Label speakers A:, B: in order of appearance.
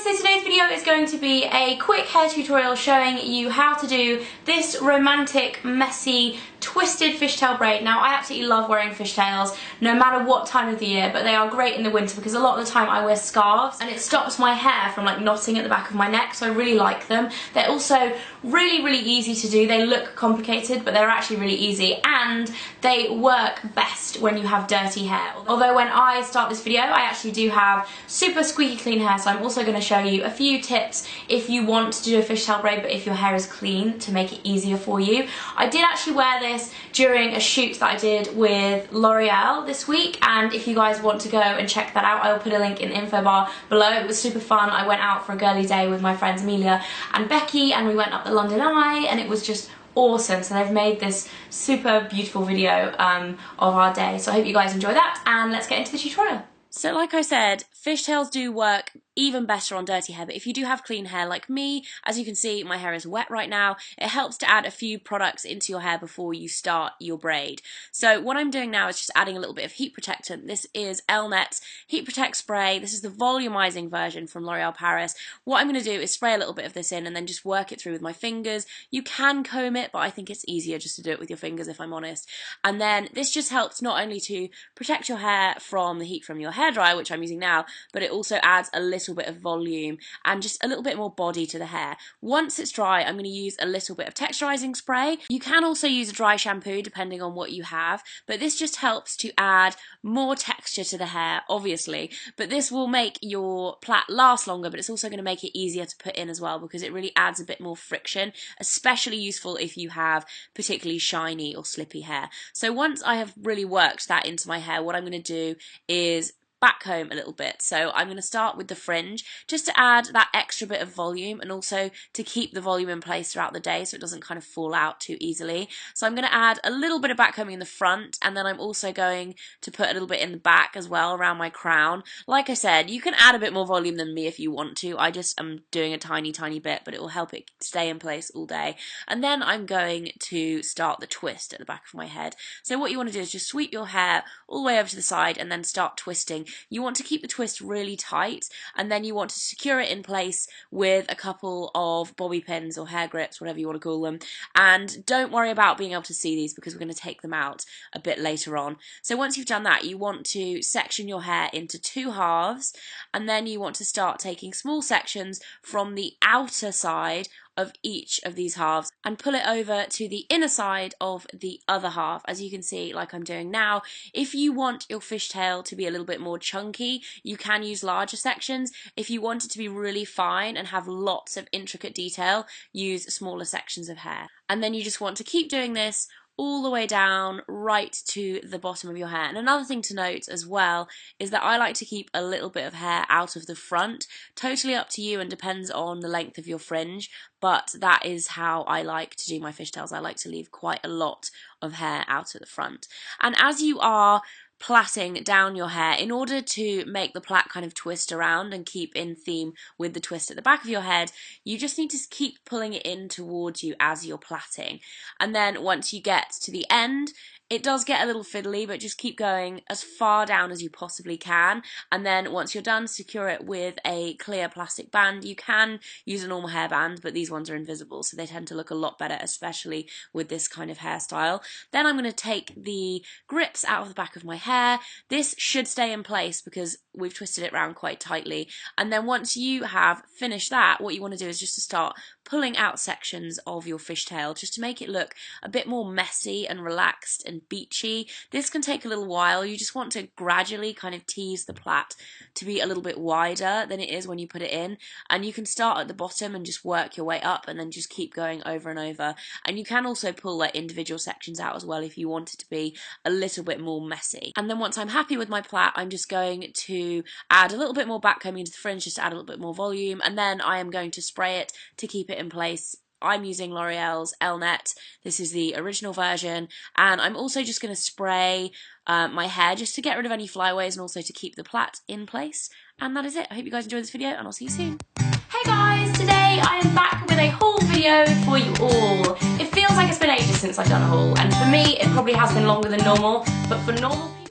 A: so today's video is going to be a quick hair tutorial showing you how to do this romantic, messy, twisted fishtail braid. Now, I absolutely love wearing fishtails no matter what time of the year, but they are great in the winter because a lot of the time I wear scarves and it stops my hair from like knotting at the back of my neck, so I really like them. They're also really easy to do. They look complicated, but they're actually really easy, and they work best when you have dirty hair. Although when I start this video, I actually do have super squeaky clean hair, so I'm also going to show you a few tips if you want to do a fishtail braid but if your hair is clean, to make it easier for you. I did actually wear this during a shoot that I did with L'Oreal this week, and if you guys want to go and check that out, I will put a link in the info bar below. It was super fun. I went out for a girly day with my friends Amelia and Becky, and we went up the London Eye, and it was just awesome. So they've made this super beautiful video of our day, so I hope you guys enjoy that, and let's get into the tutorial. So like I said, fishtails do work even better on dirty hair, but if you do have clean hair like me, as you can see, my hair is wet right now, it helps to add a few products into your hair before you start your braid. So what I'm doing now is just adding a little bit of heat protectant. This is Elnet's Heat Protect Spray. This is the volumizing version from L'Oreal Paris. What I'm going to do is spray a little bit of this in and then just work it through with my fingers. You can comb it, but I think it's easier just to do it with your fingers, if I'm honest. And then this just helps not only to protect your hair from the heat from your hairdryer, which I'm using now, but it also adds a little bit of volume and just a little bit more body to the hair. Once it's dry, I'm going to use a little bit of texturizing spray. You can also use a dry shampoo depending on what you have, but this just helps to add more texture to the hair, obviously, but this will make your plait last longer, but it's also going to make it easier to put in as well because it really adds a bit more friction, especially useful if you have particularly shiny or slippy hair. So once I have really worked that into my hair, what I'm going to do is backcomb a little bit. So I'm going to start with the fringe just to add that extra bit of volume and also to keep the volume in place throughout the day so it doesn't kind of fall out too easily. So I'm going to add a little bit of backcombing in the front, and then I'm also going to put a little bit in the back as well around my crown. Like I said, you can add a bit more volume than me if you want to. I just am doing a tiny bit, but it will help it stay in place all day. And then I'm going to start the twist at the back of my head. So what you want to do is just sweep your hair all the way over to the side and then start twisting. You want to keep the twist really tight, and then you want to secure it in place with a couple of bobby pins or hair grips, whatever you want to call them. And don't worry about being able to see these because we're going to take them out a bit later on. So once you've done that, you want to section your hair into two halves, and then you want to start taking small sections from the outer side of each of these halves and pull it over to the inner side of the other half, as you can see, like I'm doing now. If you want your fishtail to be a little bit more chunky, you can use larger sections. If you want it to be really fine and have lots of intricate detail, use smaller sections of hair. And then you just want to keep doing this all the way down right to the bottom of your hair. And another thing to note as well is that I like to keep a little bit of hair out of the front. Totally up to you and depends on the length of your fringe, but that is how I like to do my fishtails. I like to leave quite a lot of hair out at the front. And as you are plaiting down your hair, in order to make the plait kind of twist around and keep in theme with the twist at the back of your head, you just need to keep pulling it in towards you as you're plaiting. And then once you get to the end, it does get a little fiddly, but just keep going as far down as you possibly can. And then once you're done, secure it with a clear plastic band. You can use a normal hairband, but these ones are invisible, so they tend to look a lot better, especially with this kind of hairstyle. Then I'm going to take the grips out of the back of my hair. This should stay in place because we've twisted it round quite tightly. And then once you have finished that, what you want to do is just to start pulling out sections of your fishtail just to make it look a bit more messy and relaxed and beachy. This can take a little while. You just want to gradually kind of tease the plait to be a little bit wider than it is when you put it in, and you can start at the bottom and just work your way up and then just keep going over and over. And you can also pull like individual sections out as well if you want it to be a little bit more messy. And then once I'm happy with my plait, I'm just going to add a little bit more backcombing into the fringe just to add a little bit more volume, and then I am going to spray it to keep it in place. I'm using L'Oreal's Elnet. This is the original version, and I'm also just going to spray my hair just to get rid of any flyaways and also to keep the plait in place. And that is it. I hope you guys enjoyed this video, and I'll see you soon. Hey guys, today I am back with a haul video for you all. It feels like it's been ages since I've done a haul, and for me it probably has been longer than normal, but for normal